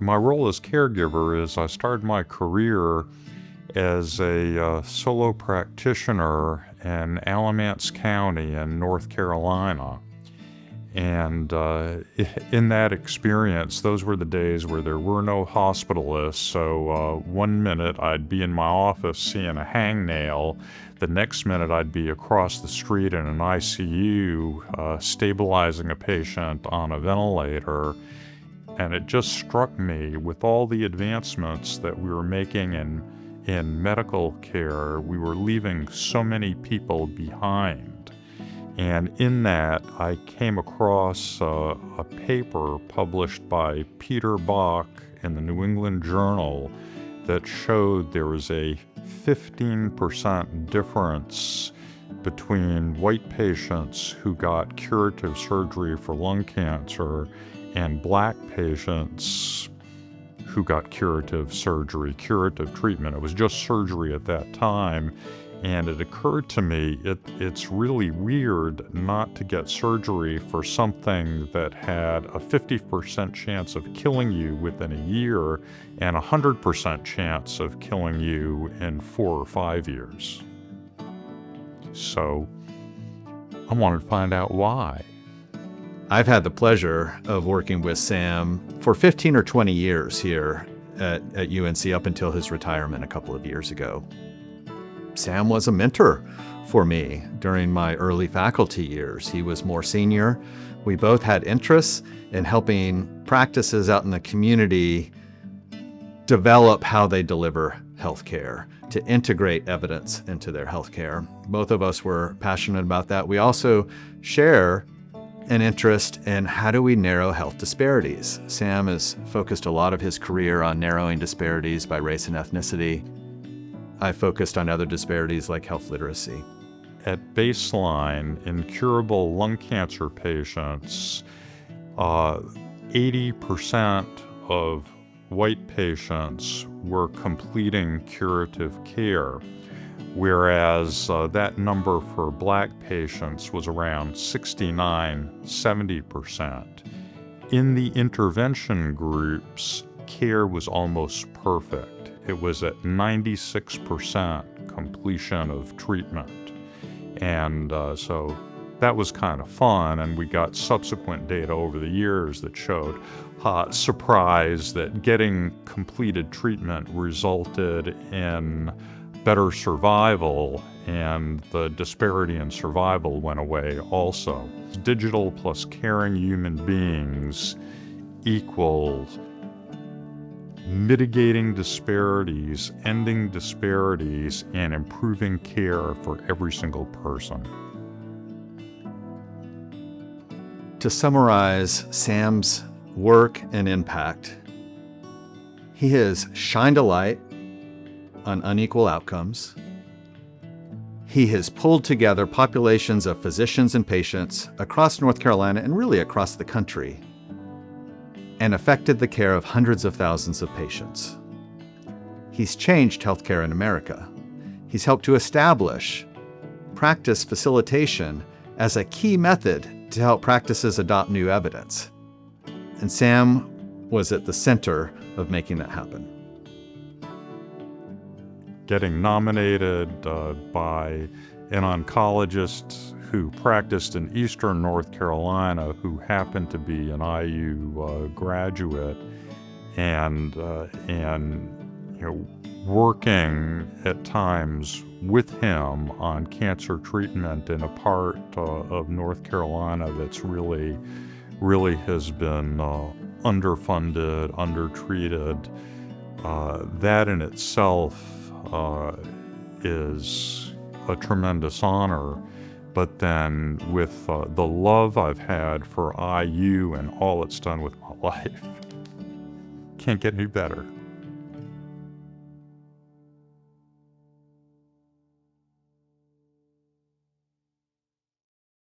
My role as caregiver is I started my career as a solo practitioner in Alamance County in North Carolina. And in that experience, those were the days where there were no hospitalists. So 1 minute I'd be in my office seeing a hangnail. The next minute I'd be across the street in an ICU stabilizing a patient on a ventilator. And it just struck me, with all the advancements that we were making in medical care, we were leaving so many people behind. And in that, I came across a paper published by Peter Bach in the New England Journal that showed there was a 15% difference between white patients who got curative surgery for lung cancer and black patients who got curative treatment. It was just surgery at that time. And it occurred to me, it's really weird not to get surgery for something that had a 50% chance of killing you within a year and a 100% chance of killing you in 4 or 5 years. So I wanted to find out why. I've had the pleasure of working with Sam for 15 or 20 years here at UNC up until his retirement a couple of years ago. Sam was a mentor for me during my early faculty years. He was more senior. We both had interests in helping practices out in the community develop how they deliver healthcare, to integrate evidence into their healthcare. Both of us were passionate about that. We also share an interest in how do we narrow health disparities. Sam has focused a lot of his career on narrowing disparities by race and ethnicity. I focused on other disparities like health literacy. At baseline, in curable lung cancer patients, 80% of white patients were completing curative care, whereas that number for black patients was around 69-70%. In the intervention groups, care was almost perfect. It was at 96% completion of treatment. And so that was kind of fun, and we got subsequent data over the years that showed, surprise, that getting completed treatment resulted in better survival, and the disparity in survival went away also. Digital plus caring human beings equals mitigating disparities, ending disparities, and improving care for every single person. To summarize Sam's work and impact, he has shined a light on unequal outcomes. He has pulled together populations of physicians and patients across North Carolina and really across the country, and affected the care of hundreds of thousands of patients. He's changed healthcare in America. He's helped to establish practice facilitation as a key method to help practices adopt new evidence. And Sam was at the center of making that happen. Getting nominated by an oncologist who practiced in Eastern North Carolina, who happened to be an IU graduate, and working at times with him on cancer treatment in a part of North Carolina that's really has been underfunded, undertreated. That in itself is a tremendous honor. But then with the love I've had for IU and all it's done with my life, can't get any better.